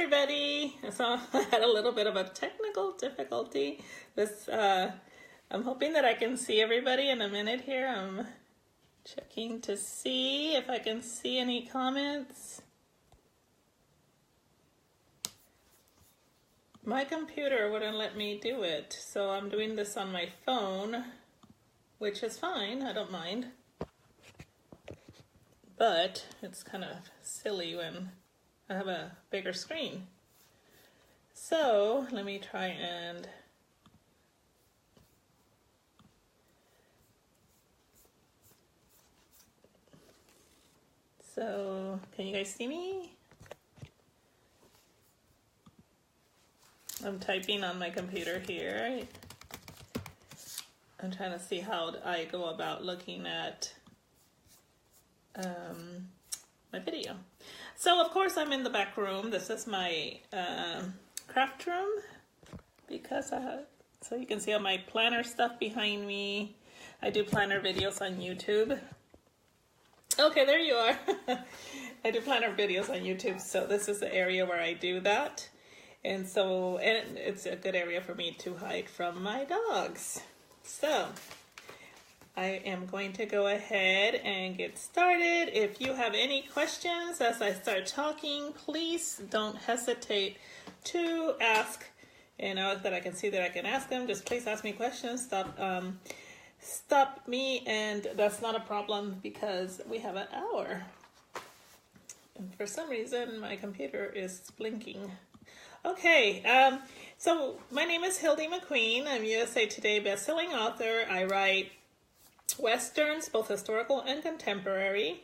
everybody. So I had a little bit of a technical difficulty. I'm hoping that I can see everybody in a minute here. I'm checking to see if I can see any comments. My computer wouldn't let me do it, so I'm doing this on my phone, which is fine, I don't mind. But it's kind of silly when I have a bigger screen. So let me try and can you guys see me? I'm typing on my computer here. I'm trying to see how I go about looking at my video. So of course I'm in the back room. This is my craft room because so you can see all my planner stuff behind me. I do planner videos on YouTube. Okay, there you are. I do planner videos on YouTube, so this is the area where I do that. And it's a good area for me to hide from my dogs. So I am going to go ahead and get started. If you have any questions as I start talking, please don't hesitate to ask. And now that I can see that I can ask them, just please ask me questions. Stop me, and that's not a problem because we have an hour. And for some reason, my computer is blinking. Okay, so my name is Hildy McQueen. I'm USA Today bestselling author. I write Westerns, both historical and contemporary.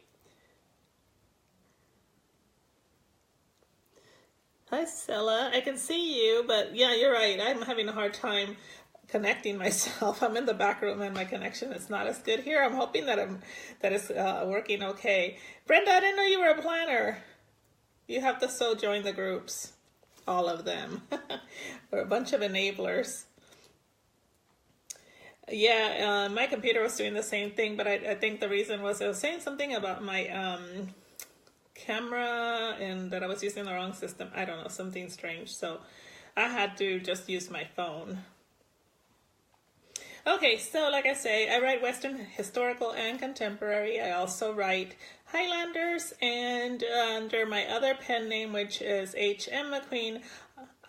Hi, Stella. I can see you, but yeah, you're right. I'm having a hard time connecting myself. I'm in the back room and my connection is not as good here. I'm hoping that it's working okay. Brenda, I didn't know you were a planner. You have to so join the groups, all of them. We're a bunch of enablers. Yeah, my computer was doing the same thing, but I think the reason was it was saying something about my camera and that I was using the wrong system. I don't know, something strange. So I had to just use my phone. Okay, so like I say, I write Western, historical, and contemporary. I also write Highlanders, and under my other pen name, which is H.M. McQueen,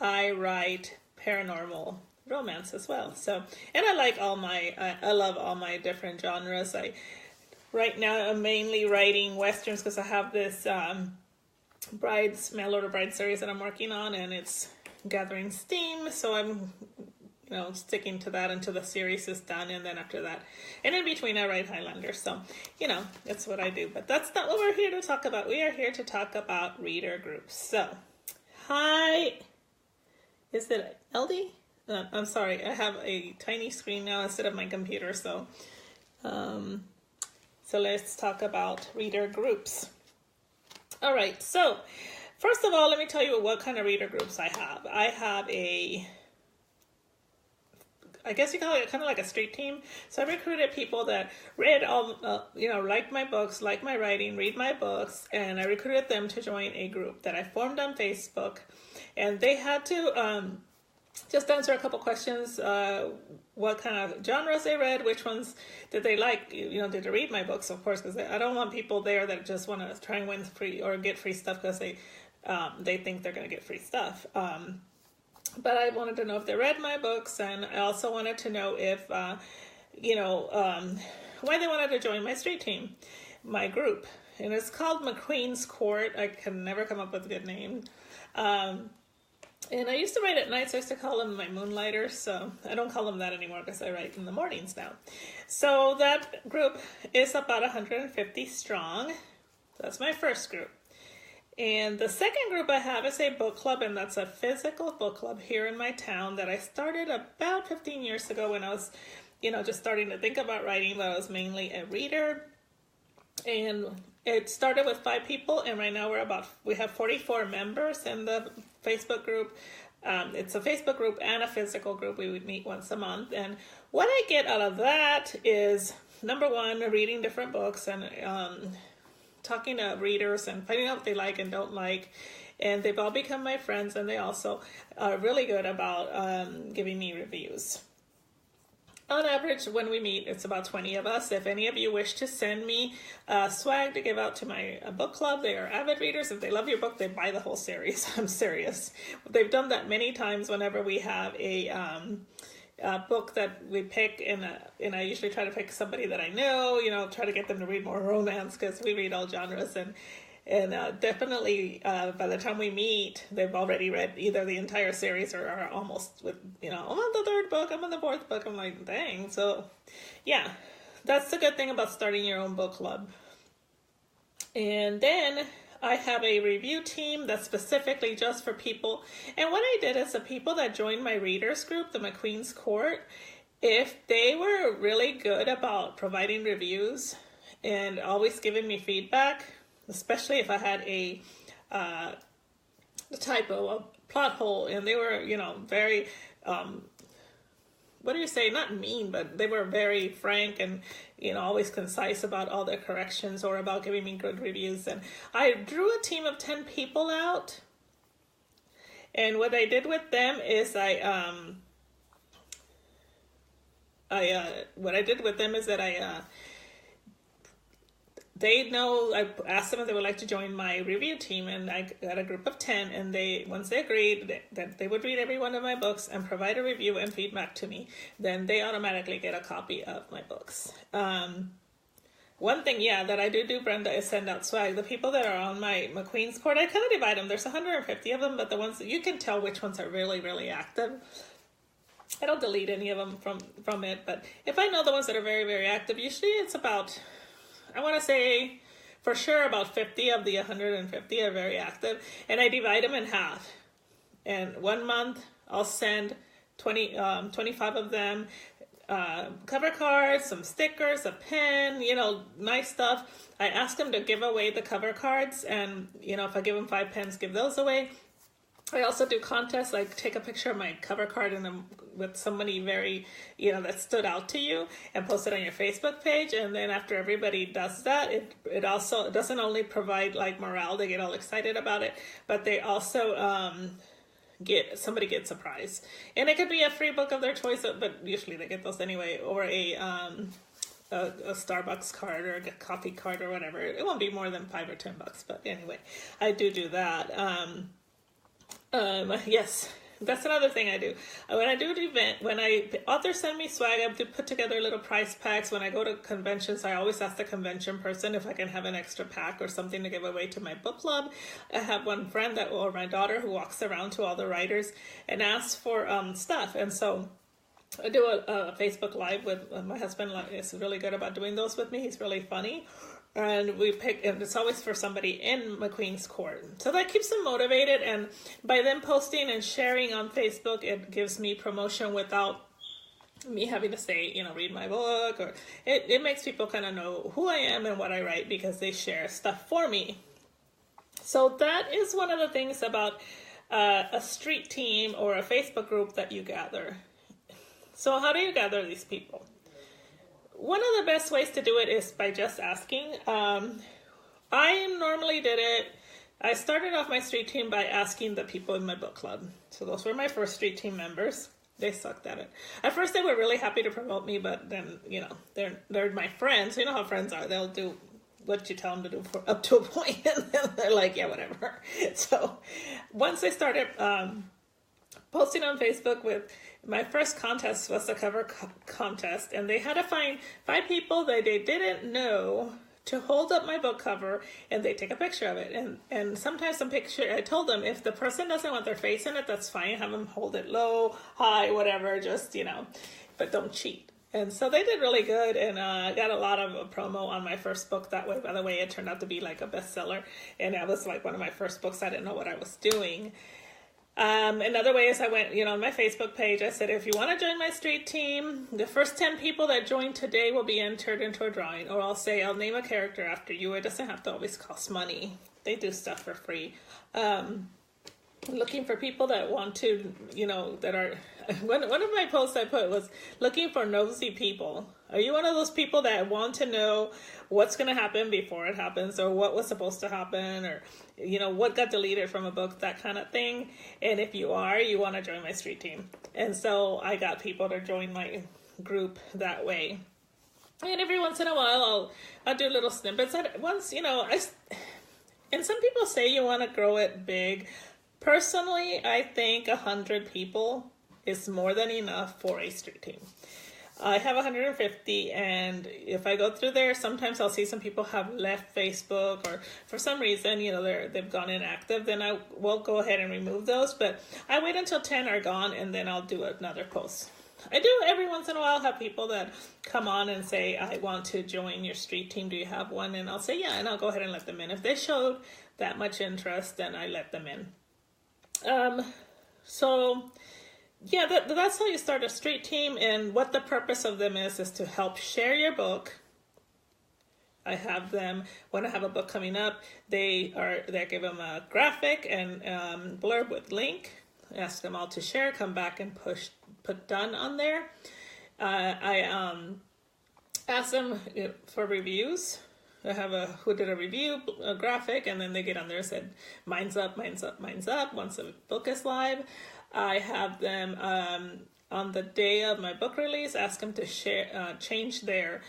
I write paranormal romance as well. So, and I like I love all my different genres. Right now I'm mainly writing Westerns because I have this Mail Order Bride series that I'm working on, and it's gathering steam, so I'm sticking to that until the series is done, and then after that, and in between I write Highlanders. So, that's what I do, but that's not what we're here to talk about. We are here to talk about reader groups. So, hi, is it LD? I'm sorry, I have a tiny screen now instead of my computer, so let's talk about reader groups. All right, so first of all, let me tell you what kind of reader groups I have. I have I guess you call it kind of like a street team. So I recruited people that read like my books, like my writing, read my books, and I recruited them to join a group that I formed on Facebook, and they had to just answer a couple questions, what kind of genres they read, which ones did they like, did they read my books, of course, because I don't want people there that just want to try and win free or get free stuff because they think they're going to get free stuff. But I wanted to know if they read my books, and I also wanted to know if, why they wanted to join my street team, my group. And it's called McQueen's Court. I can never come up with a good name. And I used to write at night, so I used to call them my moonlighters. So I don't call them that anymore because I write in the mornings now. So that group is about 150 strong. That's my first group. And the second group I have is a book club, and that's a physical book club here in my town that I started about 15 years ago when I was, just starting to think about writing, but I was mainly a reader. And it started with 5 people, and right now we have 44 members in the Facebook group. It's a Facebook group and a physical group. We would meet once a month. And what I get out of that is, number one, reading different books and talking to readers and finding out what they like and don't like. and they've all become my friends, and they also are really good about giving me reviews. On average, when we meet, it's about 20 of us. If any of you wish to send me swag to give out to my book club, they are avid readers. If they love your book, they buy the whole series. I'm serious. They've done that many times whenever we have a book that we pick, and I usually try to pick somebody that I know, try to get them to read more romance, because we read all genres, and definitely by the time we meet, they've already read either the entire series or are almost with, I'm on the third book, I'm on the fourth book. I'm like, dang. So yeah, that's the good thing about starting your own book club. And then I have a review team that's specifically just for people. And what I did is the people that joined my readers group, the McQueen's Court, if they were really good about providing reviews and always giving me feedback, especially if I had a typo, a plot hole, and they were, very, what do you say, not mean, but they were very frank and, always concise about all their corrections or about giving me good reviews. And I drew a team of 10 people out. And what I did with them is they know, I asked them if they would like to join my review team, and I got a group of 10, and once they agreed that they would read every one of my books and provide a review and feedback to me, then they automatically get a copy of my books. One thing, that I do, Brenda, is send out swag. The people that are on my McQueen's Court, I kind of divide them. There's 150 of them, but the ones that you can tell which ones are really, really active. I don't delete any of them from it, but if I know the ones that are very, very active, usually it's about, I want to say for sure about 50 of the 150 are very active, and I divide them in half. And 1 month I'll send 25 of them cover cards, some stickers, a pen, nice stuff. I ask them to give away the cover cards, and if I give them 5 pens, give those away. I also do contests, like take a picture of my cover card with somebody very, that stood out to you, and post it on your Facebook page. And then after everybody does that, it also doesn't only provide like morale, they get all excited about it, but they also somebody gets a prize. And it could be a free book of their choice, but usually they get those anyway, or a Starbucks card or a coffee card or whatever. It won't be more than $5 or $10, but anyway, I do that. Yes, that's another thing I do. When I do an event, when authors send me swag, I do put together little prize packs. When I go to conventions, I always ask the convention person if I can have an extra pack or something to give away to my book club. I have one friend or my daughter who walks around to all the writers and asks for stuff. And so I do a Facebook Live with my husband. Is really good about doing those with me. He's really funny. And and it's always for somebody in McQueen's Court. So that keeps them motivated. And by them posting and sharing on Facebook, it gives me promotion without me having to say, read my book. Or it makes people kind of know who I am and what I write, because they share stuff for me. So that is one of the things about a street team or a Facebook group that you gather. So how do you gather these people? One of the best ways to do it is by just asking. I normally did it. I started off my street team by asking the people in my book club. So those were my first street team members. They sucked at it. At first they were really happy to promote me, but then, they're my friends. You know how friends are. They'll do what you tell them to do for up to a point, and then they're like, yeah, whatever. So once I started posting on Facebook with my first contest was the cover contest, and they had to find 5 people that they didn't know to hold up my book cover, and they take a picture of it. And sometimes some picture, I told them if the person doesn't want their face in it, that's fine. Have them hold it low, high, whatever, just, but don't cheat. And so they did really good, and I got a lot of promo on my first book that way. By the way, it turned out to be like a bestseller, and that was like one of my first books. I didn't know what I was doing. Another way is I went, on my Facebook page, I said, if you want to join my street team, the first 10 people that join today will be entered into a drawing. Or I'll name a character after you. It doesn't have to always cost money. They do stuff for free. Looking for people that want to, that are, one of my posts I put was looking for nosy people. Are you one of those people that want to know what's going to happen before it happens, or what was supposed to happen, or, you know, what got deleted from a book, that kind of thing? And if you are, you want to join my street team. And so I got people to join my group that way. And every once in a while, I'll do little snippets. Once, you know, and some people say you want to grow it big. Personally, I think 100 people is more than enough for a street team. I have 150, and if I go through there, sometimes I'll see some people have left Facebook, or for some reason, you know, they've gone inactive. Then I will go ahead and remove those, but I wait until 10 are gone, and then I'll do another post. I do every once in a while have people that come on and say, I want to join your street team. Do you have one? And I'll say, yeah, and I'll go ahead and let them in. If they showed that much interest, then I let them in. So yeah, that's how you start a street team. And what the purpose of them is to help share your book. I have them, when I have a book coming up, they give them a graphic and blurb with link. Ask them all to share, come back and put done on there. I ask them for reviews. I have who did a review, a graphic, and then they get on there and said, mine's up, mine's up, mine's up, once the book is live. I have them on the day of my book release, ask them to change their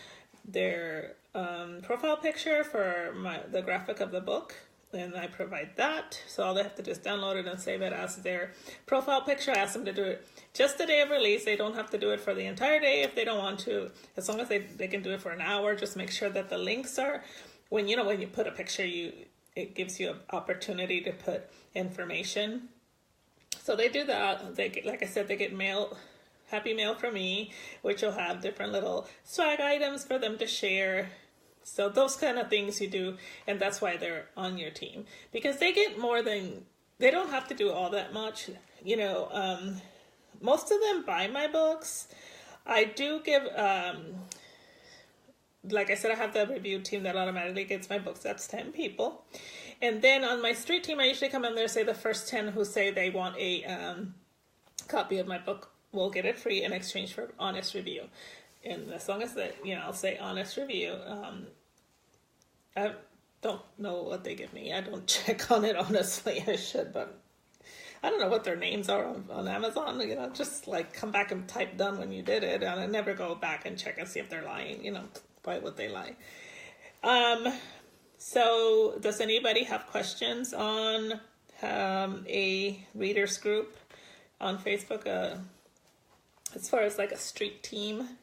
profile picture for the graphic of the book. And I provide that. So all they have to do is download it and save it as their profile picture. I ask them to do it just the day of release. They don't have to do it for the entire day if they don't want to. As long as they can do it for an hour, just make sure that the links are, when you put a picture, it gives you an opportunity to put information. So they do that. They get, like I said, they get happy mail from me, which will have different little swag items for them to share. So those kind of things you do, and that's why they're on your team, because they get they don't have to do all that much. You know, most of them buy my books. I do give, like I said, I have the review team that automatically gets my books. That's 10 people. And then on my street team, I usually come in there and say the first 10 who say they want a copy of my book will get it free in exchange for honest review. And as long as I'll say honest review. I don't know what they give me. I don't check on it, honestly. I should, but I don't know what their names are on Amazon. You know, just like come back and type done when you did it. And I never go back and check and see if they're lying. You know, why would they lie? So does anybody have questions on a readers group on Facebook? As far as like a street team?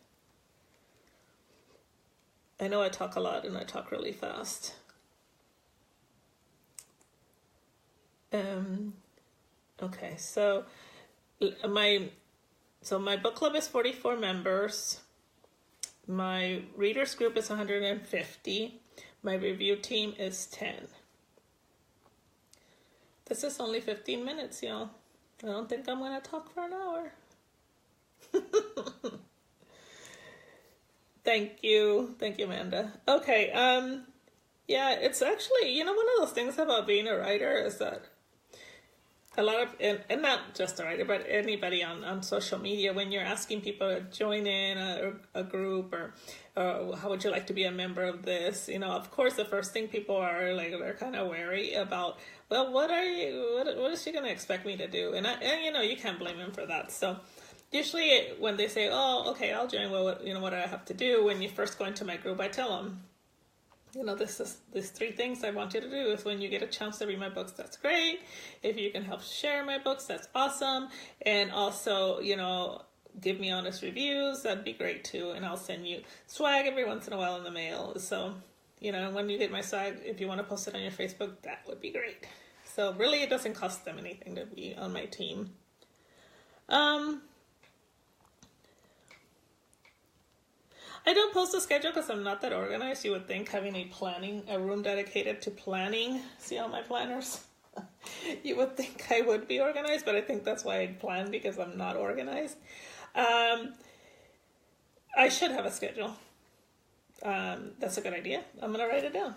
I know I talk a lot and I talk really fast. Okay, so my book club is 44 members. My readers group is 150. My review team is 10. This is only 15 minutes, y'all. I don't think I'm going to talk for an hour. Thank you, Amanda. Okay, yeah, it's actually, one of those things about being a writer is that a lot of, and not just a writer, but anybody on social media, when you're asking people to join in a group or how would you like to be a member of this, of course, the first thing people are like, they're kind of wary about, well, what is she going to expect me to do? And you can't blame them for that. So usually when they say, oh, okay, I'll join, well, what do I have to do? When you first go into my group, I tell them, these 3 things I want you to do is when you get a chance to read my books, that's great. If you can help share my books, that's awesome. And also, give me honest reviews, that'd be great too. And I'll send you swag every once in a while in the mail. So, when you get my swag, if you want to post it on your Facebook, that would be great. So really, it doesn't cost them anything to be on my team. I don't post a schedule because I'm not that organized. You would think having a room dedicated to planning, see all my planners? You would think I would be organized, but I think that's why I plan, because I'm not organized. I should have a schedule. That's a good idea. I'm going to write it down.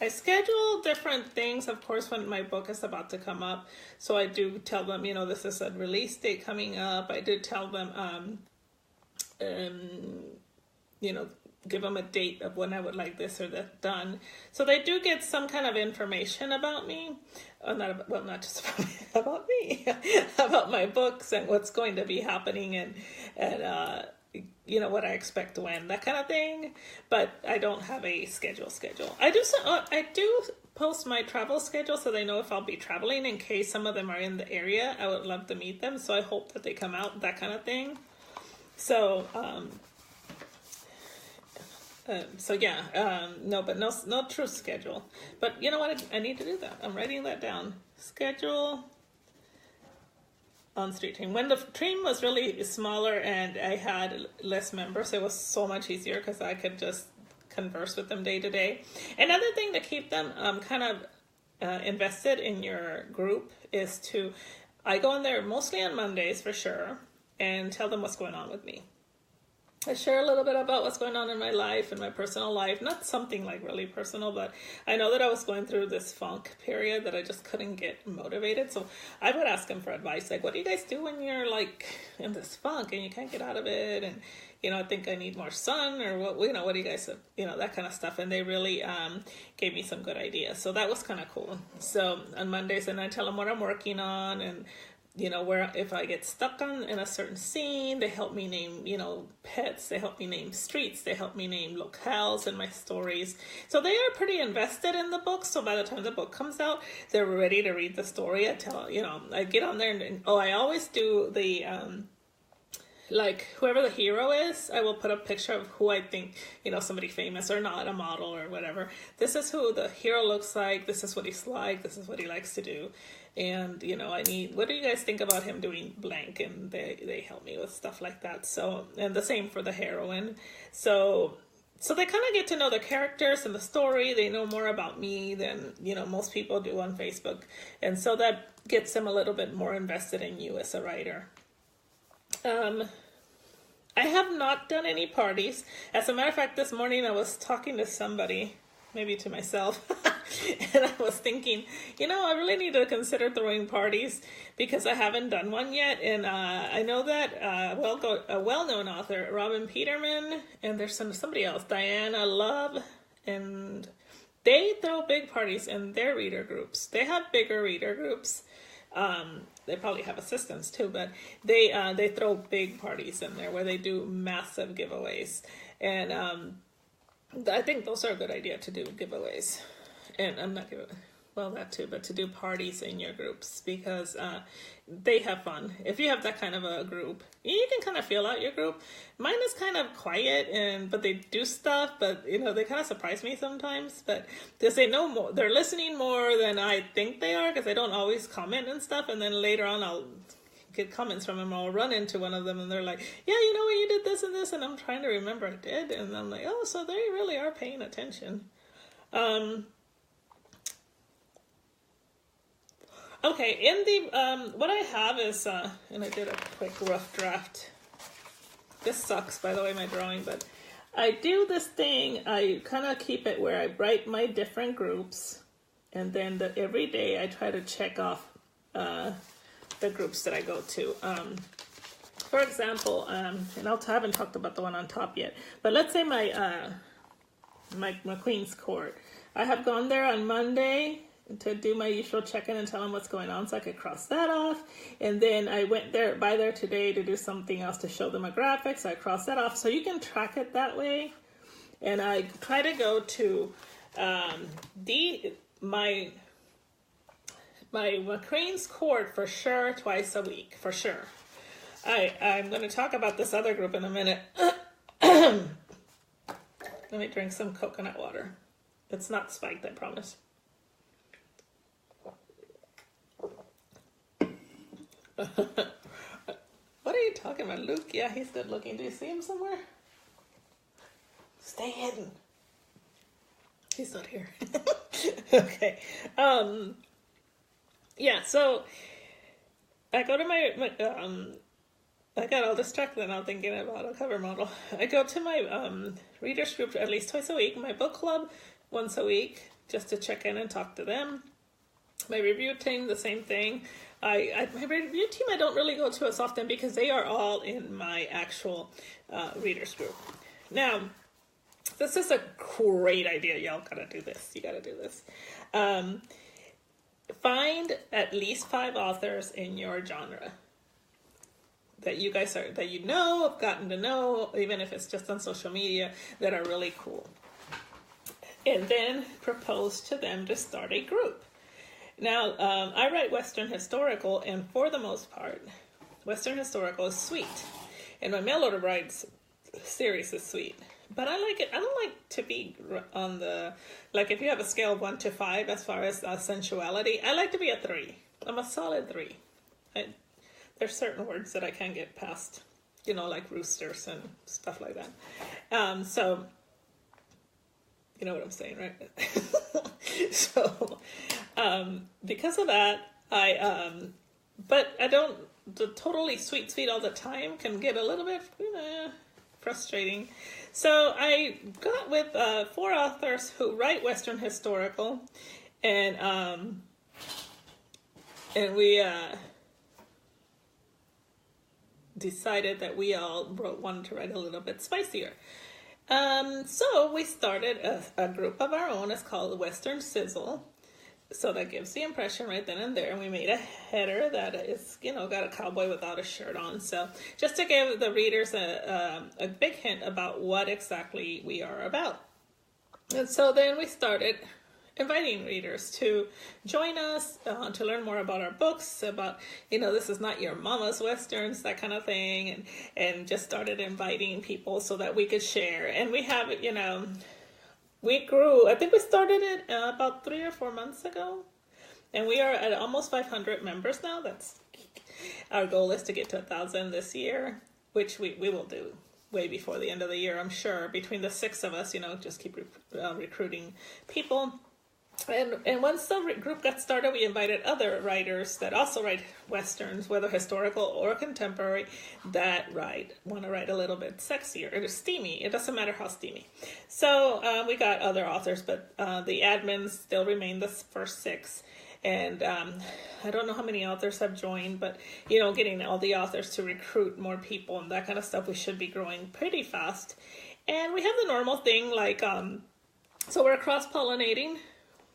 I schedule different things, of course, when my book is about to come up. So I do tell them, this is a release date coming up. I do tell them, you know, give them a date of when I would like this or that done. So they do get some kind of information about me. Not just about me, about my books and what's going to be happening and you know, what I expect when, that kind of thing. But I don't have a schedule. I do post my travel schedule so they know if I'll be traveling in case some of them are in the area. I would love to meet them, so I hope that they come out, that kind of thing. So, no true schedule. But you know what? I need to do that. I'm writing that down. Schedule on Street Team. When the team was really smaller and I had less members, it was so much easier because I could just converse with them day to day. Another thing to keep them kind of invested in your group is I go in there mostly on Mondays for sure and tell them what's going on with me. I share a little bit about what's going on in my life and my personal life. Not something like really personal, but I know that I was going through this funk period that I just couldn't get motivated. So I would ask them for advice. Like, what do you guys do when you're like in this funk and you can't get out of it? And, you know, I think I need more sun, or what do you guys, you know, that kind of stuff. And they really gave me some good ideas. So that was kind of cool. So on Mondays, and I tell them what I'm working on, and you know, where if I get stuck in a certain scene, they help me name, you know, pets, they help me name streets, they help me name locales in my stories. So they are pretty invested in the book. So by the time the book comes out, they're ready to read the story. I get on there and I always do the, like whoever the hero is, I will put a picture of who I think, you know, somebody famous or not, a model or whatever. This is who the hero looks like. This is what he's like. This is what he likes to do. And, you know, what do you guys think about him doing blank? And they help me with stuff like that. So, and the same for the heroine. So they kind of get to know the characters and the story. They know more about me than, you know, most people do on Facebook. And so that gets them a little bit more invested in you as a writer. I have not done any parties. As a matter of fact, this morning I was talking to somebody, maybe to myself, and I was thinking, you know, I really need to consider throwing parties because I haven't done one yet. And I know that a well-known author, Robin Peterman, and there's somebody else, Diana Love, and they throw big parties in their reader groups. They have bigger reader groups. They probably have assistants too, but they throw big parties in there where they do massive giveaways. And I think those are a good idea to do giveaways. And I'm not giving, well, that too, but to do parties in your groups because they have fun. If you have that kind of a group, you can kind of feel out your group. Mine is kind of quiet, but they do stuff, but you know, they kind of surprise me sometimes. But because they know more, they're listening more than I think they are, because I don't always comment and stuff. And then later on, I'll get comments from them. I'll run into one of them, and they're like, "Yeah, you know what, you did this and this," and I'm trying to remember I did, and I'm like, "Oh, so they really are paying attention." Okay, in the, what I have is, and I did a quick rough draft. This sucks, by the way, my drawing, but I do this thing, I kind of keep it where I write my different groups, and then every day I try to check off the groups that I go to. For example, and I haven't talked about the one on top yet, but let's say my Queen's Court. I have gone there on Monday to do my usual check-in and tell them what's going on so I could cross that off. And then I went by there today to do something else to show them a graphic, so I crossed that off. So you can track it that way. And I try to go to my Queen's Court for sure twice a week, for sure. I'm going to talk about this other group in a minute. Let me drink some coconut water. It's not spiked, I promise. What are you talking about, Luke? Yeah, he's good looking. Do you see him somewhere? Stay hidden. He's not here. Okay. Yeah, so I go to my I got all distracted now thinking about a cover model. I go to my readers group at least twice a week, my book club once a week, just to check in and talk to them. My review team, the same thing. My review team I don't really go to as often because they are all in my actual readers group. Now, this is a great idea. Y'all gotta do this. You gotta do this. Find at least 5 authors in your genre that you guys are, that you know, have gotten to know, even if it's just on social media, that are really cool. And then propose to them to start a group. Now, I write Western historical, and for the most part, Western historical is sweet. And my mail order brides series is sweet. But I like it. I don't like to be on the, like if you have a scale of 1 to 5 as far as sensuality, I like to be a 3. I'm a solid 3. There's certain words that I can't get past, you know, like roosters and stuff like that. So, you know what I'm saying, right? So, because of that, but I don't, the totally sweet all the time can get a little bit frustrating. So I got with 4 authors who write Western historical, and we decided that we all wanted to write a little bit spicier. So we started a group of our own. It's called Western Sizzle. So that gives the impression right then and there. And we made a header that is, you know, got a cowboy without a shirt on. So just to give the readers a big hint about what exactly we are about. And so then we started inviting readers to join us, to learn more about our books, about, you know, this is not your mama's Westerns, that kind of thing. And just started inviting people so that we could share. And we have, you know, we grew, I think we started it about 3 or 4 months ago. And we are at almost 500 members now. That's, our goal is to get to 1,000 this year, which we will do way before the end of the year, I'm sure. Between the 6 of us, you know, just keep recruiting people. And once the group got started, we invited other writers that also write Westerns, whether historical or contemporary, that want to write a little bit sexier or steamy. It doesn't matter how steamy. So we got other authors, but the admins still remain the first 6. And I don't know how many authors have joined, but, you know, getting all the authors to recruit more people and that kind of stuff, we should be growing pretty fast. And we have the normal thing, like, so we're cross-pollinating.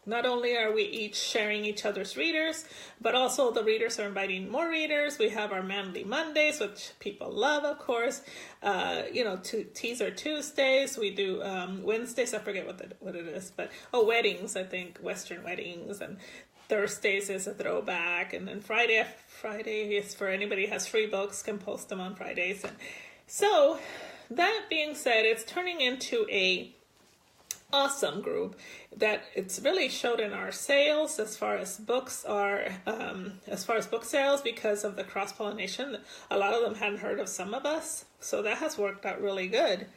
Not only are we each sharing each other's readers, but also the readers are inviting more readers. We have our Manly Mondays, which people love, of course. You know, Teaser Tuesdays. We do Wednesdays. I forget what it is, but weddings. I think Western weddings. And Thursdays is a throwback, and then Friday is for anybody who has free books, can post them on Fridays. And so that being said, it's turning into a awesome group that it's really showed in our sales as far as books are, as far as book sales, because of the cross-pollination. A lot of them hadn't heard of some of us, so that has worked out really good.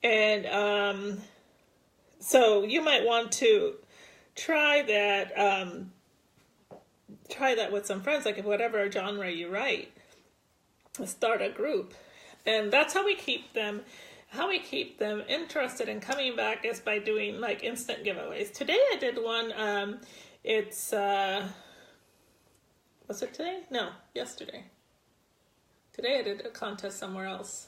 And so you might want to try that with some friends, like whatever genre you write, start a group. And that's how we keep them interested in coming back, is by doing like instant giveaways. Today I did one. Was it today? No, yesterday. Today I did a contest somewhere else.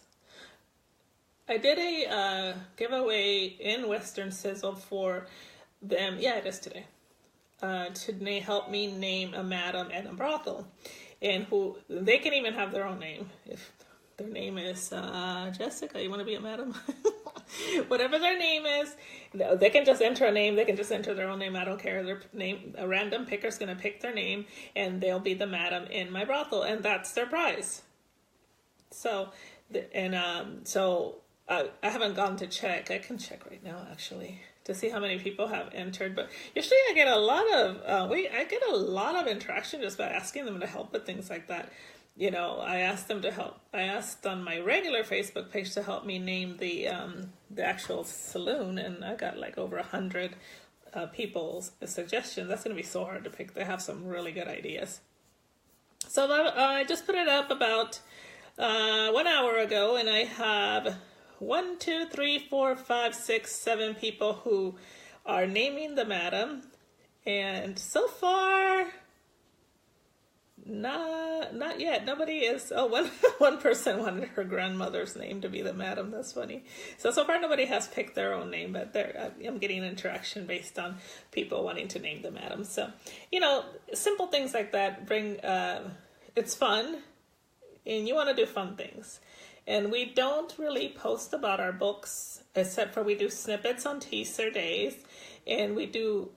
I did a giveaway in Western Sizzle for them. Yeah, it is today. To help me name a madam and a brothel, and who they can even have their own name if their name is Jessica. You want to be a madam? Whatever their name is, they can just enter a name. They can just enter their own name. I don't care. Their name. A random picker's going to pick their name, and they'll be the madam in my brothel, and that's their prize. So, so I haven't gone to check. I can check right now, actually, to see how many people have entered. But usually I get a lot of interaction just by asking them to help with things like that. You know, I asked them to help. I asked on my regular Facebook page to help me name the actual saloon, and I got like over 100 people's suggestions. That's going to be so hard to pick. They have some really good ideas. So I just put it up about 1 hour ago, and I have 1, 2, 3, 4, 5, 6, 7 people who are naming the madam, and so far Not yet. Nobody is. Oh, one person wanted her grandmother's name to be the madam. That's funny. So far nobody has picked their own name, but I'm getting interaction based on people wanting to name the madam. So, simple things like that bring. It's fun, and you want to do fun things. And we don't really post about our books, except for we do snippets on teaser days, and we do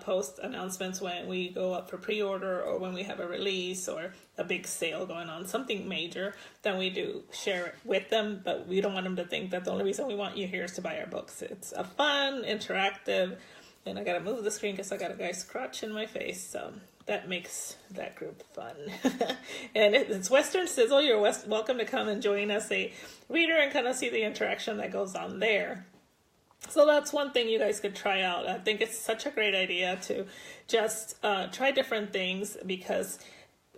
post announcements when we go up for pre-order or when we have a release or a big sale going on, something major. Then we do share it with them, but we don't want them to think that the only reason we want you here is to buy our books. It's a fun, interactive, and I gotta move the screen because I got a guy's crotch in my face, so that makes that group fun. And it's Western Sizzle. You're welcome to come and join us, a reader, and kind of see the interaction that goes on there. So that's one thing you guys could try out. I think it's such a great idea to just try different things, because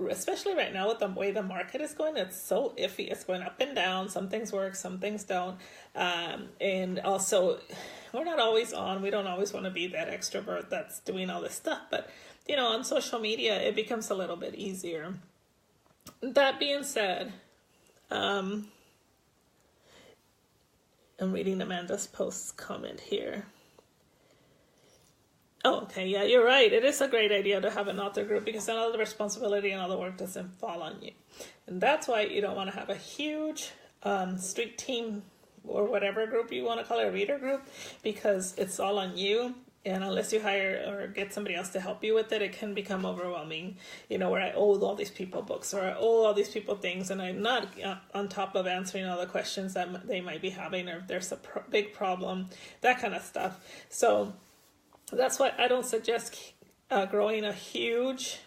especially right now with the way the market is going, it's so iffy. It's going up and down. Some things work, some things don't. And also, we're not always on. We don't always want to be that extrovert that's doing all this stuff. But, on social media, it becomes a little bit easier. That being said, I'm reading Amanda's post comment here. Oh, okay. Yeah, you're right. It is a great idea to have an author group, because then all the responsibility and all the work doesn't fall on you. And that's why you don't want to have a huge street team or whatever group you want to call it, a reader group, because it's all on you. And unless you hire or get somebody else to help you with it, it can become overwhelming, where I owe all these people books, or I owe all these people things, and I'm not on top of answering all the questions that they might be having, or if there's a big problem, that kind of stuff. So that's why I don't suggest growing a huge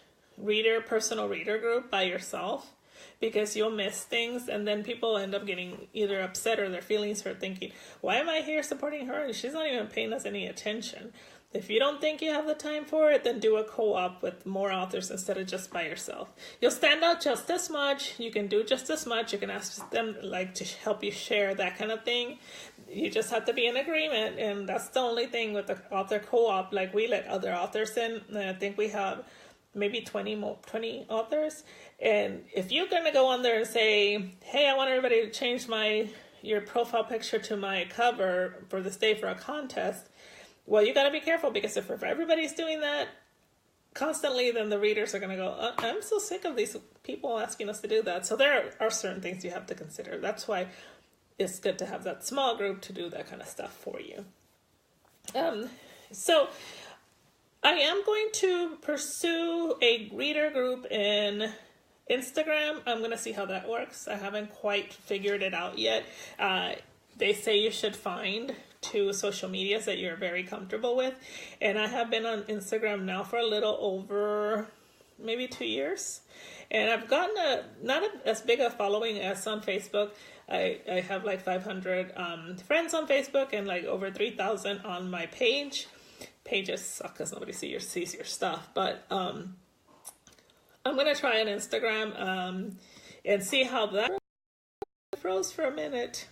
personal reader group by yourself, because you'll miss things, and then people end up getting either upset or their feelings hurt, thinking, why am I here supporting her? And she's not even paying us any attention. If you don't think you have the time for it, then do a co-op with more authors instead of just by yourself. You'll stand out just as much. You can do just as much. You can ask them to help you share, that kind of thing. You just have to be in agreement, and that's the only thing with the author co-op. We let other authors in, and I think we have maybe 20 authors. And if you're going to go on there and say, hey, I want everybody to change your profile picture to my cover for this day for a contest, well, you got to be careful, because if everybody's doing that constantly, then the readers are going to go, I'm so sick of these people asking us to do that. So there are certain things you have to consider. That's why it's good to have that small group to do that kind of stuff for you. So I am going to pursue a reader group in Instagram. I'm going to see how that works. I haven't quite figured it out yet. They say you should find 2 social medias that you're very comfortable with. And I have been on Instagram now for a little over maybe 2 years. And I've gotten not as big a following as on Facebook. I have 500 friends on Facebook, and over 3,000 on my page. Pages suck because nobody sees your stuff. But I'm going to try an Instagram and see how that froze for a minute.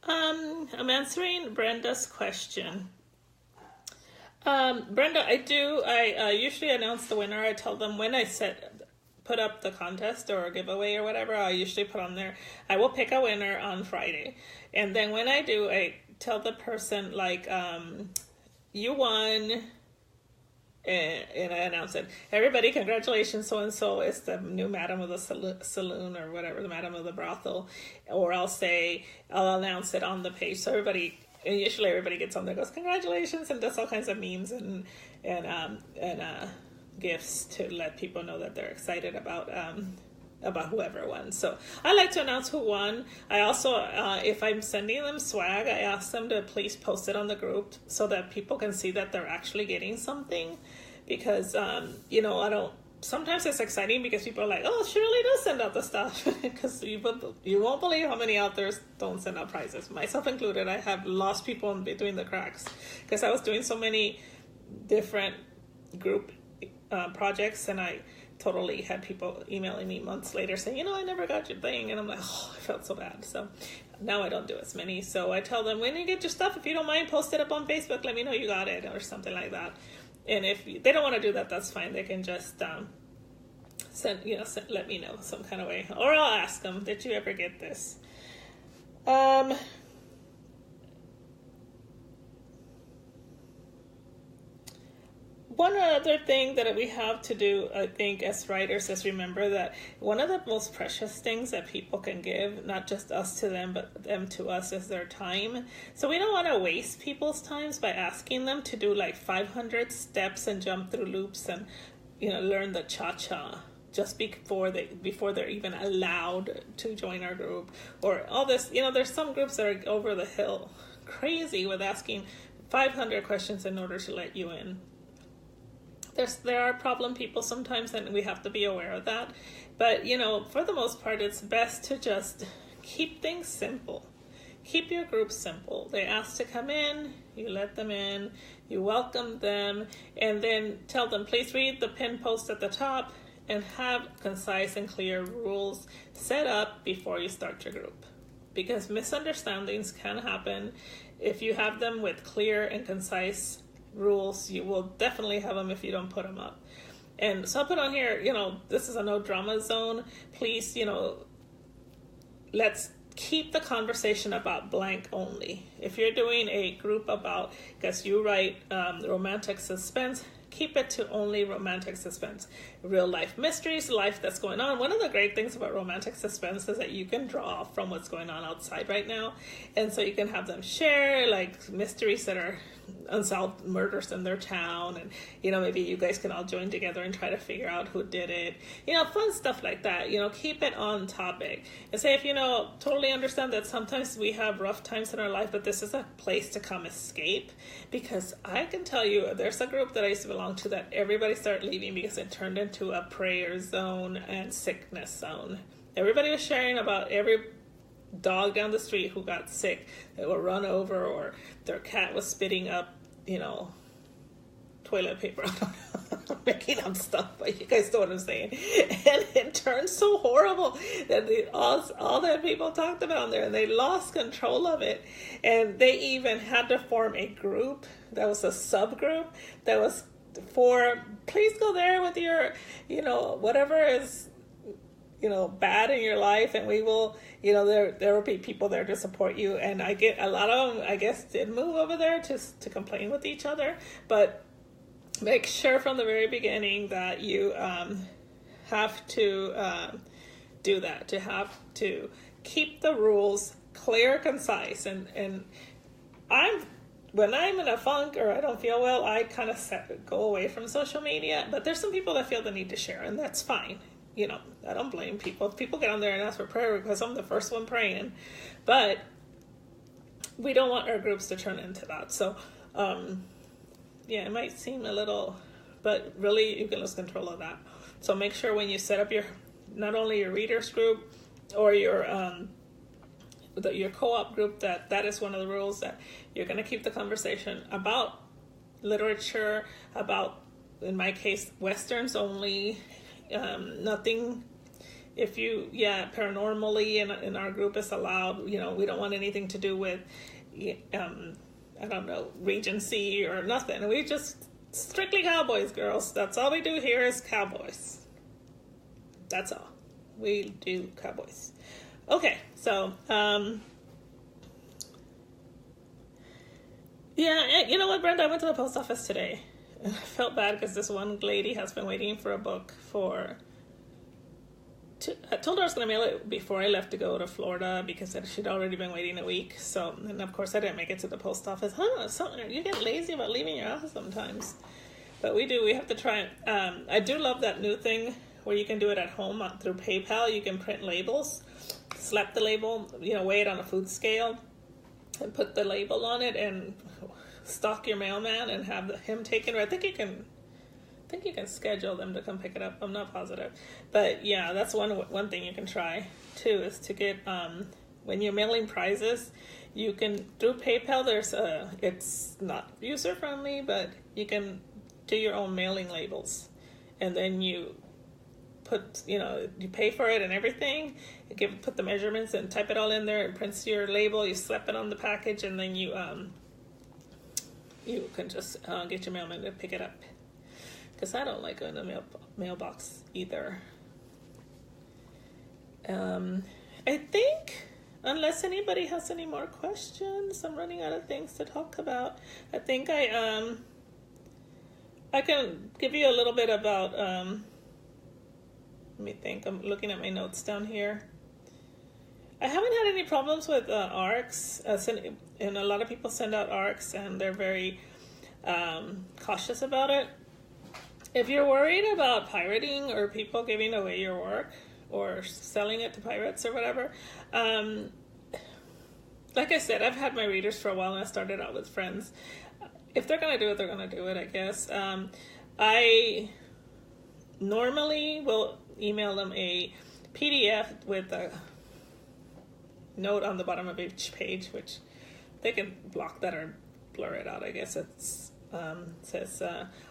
I'm answering Brenda's question. Brenda, I usually announce the winner. I tell them when I put up the contest or giveaway or whatever, I usually put on there, I will pick a winner on Friday. And then when I do, I tell the person you won, and I announce it. Everybody, congratulations, so-and-so is the new madam of the saloon or whatever, the madam of the brothel. Or I'll announce it on the page. So usually everybody gets on there, goes, congratulations, and does all kinds of memes and gifts to let people know that they're excited about whoever won. So I like to announce who won. I also, if I'm sending them swag, I ask them to please post it on the group so that people can see that they're actually getting something. Because, sometimes it's exciting because people are like, oh, she really does send out the stuff. Because you won't believe how many authors don't send out prizes, myself included. I have lost people in between the cracks because I was doing so many different group projects, and I totally had people emailing me months later saying, I never got your thing. And I'm like, oh, I felt so bad. So now I don't do as many. So I tell them, when you get your stuff, if you don't mind, post it up on Facebook. Let me know you got it or something like that. And if they don't want to do that, that's fine. They can just let me know some kind of way. Or I'll ask them, did you ever get this? One other thing that we have to do, I think, as writers, is remember that one of the most precious things that people can give, not just us to them, but them to us, is their time. So we don't want to waste people's times by asking them to do like 500 steps and jump through loops and, learn the cha-cha just before they're even allowed to join our group, or all this. There's some groups that are over the hill crazy with asking 500 questions in order to let you in. There are problem people sometimes, and we have to be aware of that. But, for the most part, it's best to just keep things simple. Keep your group simple. They ask to come in, you let them in, you welcome them, and then tell them, please read the pin post at the top and have concise and clear rules set up before you start your group. Because misunderstandings can happen. If you have them with clear and concise rules, you will definitely have them if you don't put them up. And so I'll put on here, this is a no drama zone. Please, let's keep the conversation about blank only. If you're doing a group about, because you write romantic suspense, keep it to only romantic suspense. Real life mysteries, life that's going on. One of the great things about romantic suspense is that you can draw from what's going on outside right now. And so you can have them share like mysteries that are unsolved murders in their town, and maybe you guys can all join together and try to figure out who did it, fun stuff like that. Keep it on topic, and say, if totally understand that sometimes we have rough times in our life, but this is a place to come escape. Because I can tell you, there's a group that I used to belong to that everybody started leaving because it turned into a prayer zone and sickness zone. Everybody was sharing about every dog down the street who got sick, they were run over, or their cat was spitting up, toilet paper. I'm making up stuff, but you guys know what I'm saying. And it turned so horrible that all that people talked about there, and they lost control of it. And they even had to form a group that was a subgroup that was for, please go there with your, whatever is, bad in your life, and we will, there will be people there to support you. And I get a lot of them, I guess, did move over there to complain with each other, but make sure from the very beginning that you have to do that, to have to keep the rules clear, concise. And when I'm in a funk or I don't feel well, I kind of go away from social media, but there's some people that feel the need to share, and that's fine. I don't blame people. If people get on there and ask for prayer, because I'm the first one praying, but we don't want our groups to turn into that. So, it might seem a little, but really you can lose control of that. So make sure when you set up not only your readers group or your co-op group, that is one of the rules, that you're going to keep the conversation about literature, about, in my case, Westerns only. Nothing, if you, paranormally in our group is allowed. We don't want anything to do with, I don't know, Regency or nothing. We just strictly cowboys, girls. That's all we do here is cowboys. That's all. We do cowboys. Okay, so, you know what, Brenda? I went to the post office today. And I felt bad because this one lady has been waiting for a book I told her I was going to mail it before I left to go to Florida, because she'd already been waiting a week. So, and of course I didn't make it to the post office. You get lazy about leaving your house sometimes. But we have to try. I do love that new thing where you can do it at home through PayPal. You can print labels, slap the label, weigh it on a food scale, and put the label on it, and stalk your mailman and have him take it. Or I think you can schedule them to come pick it up. I'm not positive, but yeah, that's one thing you can try too, is to get when you're mailing prizes, you can do PayPal. It's not user friendly, but you can do your own mailing labels, and then you put, you pay for it and everything. You put the measurements and type it all in there. It prints your label. You slap it on the package, and then you can just get your mailman to pick it up. Because I don't like going to the mailbox either. I think, unless anybody has any more questions, I'm running out of things to talk about. I think I can give you a little bit about, let me think, I'm looking at my notes down here. I haven't had any problems with ARCs, and a lot of people send out ARCs, and they're very cautious about it. If you're worried about pirating or people giving away your work or selling it to pirates or whatever, like I said, I've had my readers for a while, and I started out with friends. If they're going to do it, they're going to do it, I guess. I normally will email them a PDF with a note on the bottom of each page, which they can block that or blur it out. I guess it's says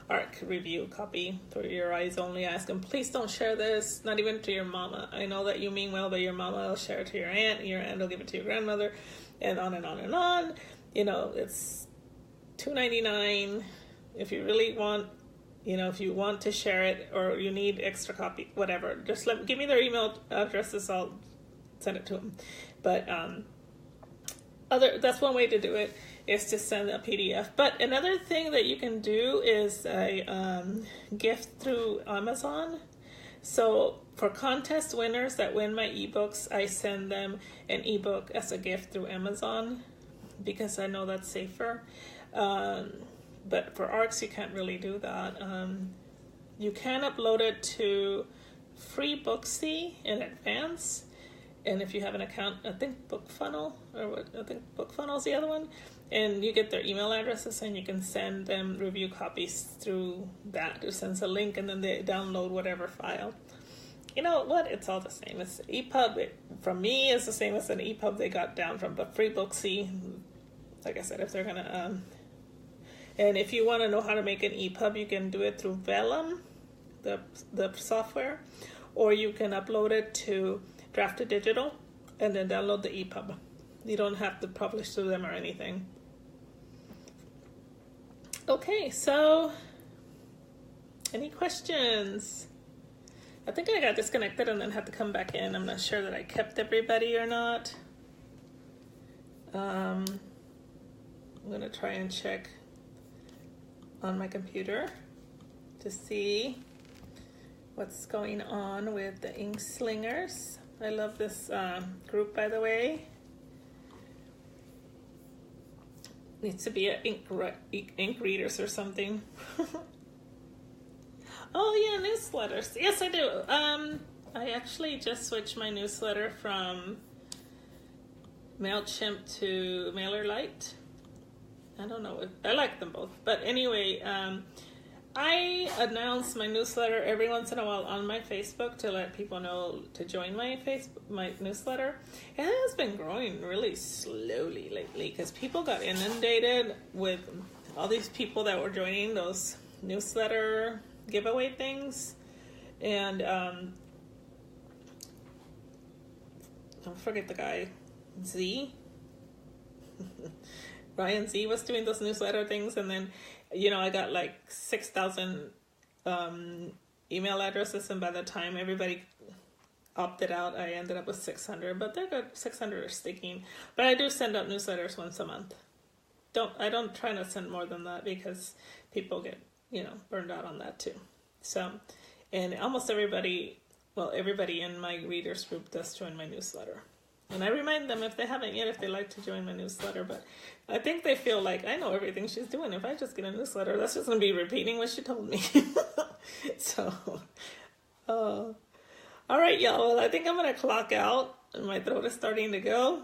ARC review copy for your eyes only. I ask them, please don't share this, not even to your mama. I know that you mean well, but your mama will share it to your aunt, and your aunt will give it to your grandmother, and on and on and on. It's $2.99 if you really want, if you want to share it or you need extra copy, whatever. Just give me their email addresses. I'll send it to them. But that's one way to do it, is to send a PDF. But another thing that you can do is a gift through Amazon. So for contest winners that win my ebooks, I send them an ebook as a gift through Amazon, because I know that's safer. But for ARCs, you can't really do that. You can upload it to FreeBooksy in advance. And if you have an account, I think BookFunnel, BookFunnel is the other one. And you get their email addresses, and you can send them review copies through that. It sends a link, and then they download whatever file. You know what? It's all the same. It's EPUB. From me, it's the same as an EPUB they got down from. But FreeBooksy, like I said, if they're going to... and if you want to know how to make an EPUB, you can do it through Vellum, the software. Or you can upload it to Drafted Digital and then download the EPUB. You don't have to publish to them or anything. Okay, so any questions? I think I got disconnected and then had to come back in. I'm not sure that I kept everybody or not. I'm going to try and check on my computer to see what's going on with the Ink Slingers. I love this group, by the way. Needs to be an ink readers or something. Oh yeah, newsletters. Yes, I do. I actually just switched my newsletter from MailChimp to MailerLite. I don't know. I like them both. But anyway, I announce my newsletter every once in a while on my Facebook to let people know to join my newsletter. It has been growing really slowly lately because people got inundated with all these people that were joining those newsletter giveaway things. And don't forget the guy, Z. Ryan Z was doing those newsletter things, and then I got like 6,000 email addresses, and by the time everybody opted out, I ended up with 600. But they're good. 600 are sticking. But I do send out newsletters once a month. I don't try to send more than that because people get burned out on that too. So, and almost everybody in my readers group does join my newsletter. And I remind them if they haven't yet, if they like to join my newsletter. But I think they feel like I know everything she's doing. If I just get a newsletter, that's just going to be repeating what she told me. So, all right, y'all. Well, I think I'm going to clock out. My throat is starting to go.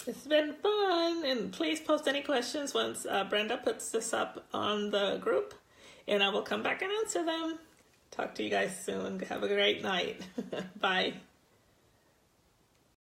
It's been fun. And please post any questions once Brenda puts this up on the group. And I will come back and answer them. Talk to you guys soon. Have a great night. Bye.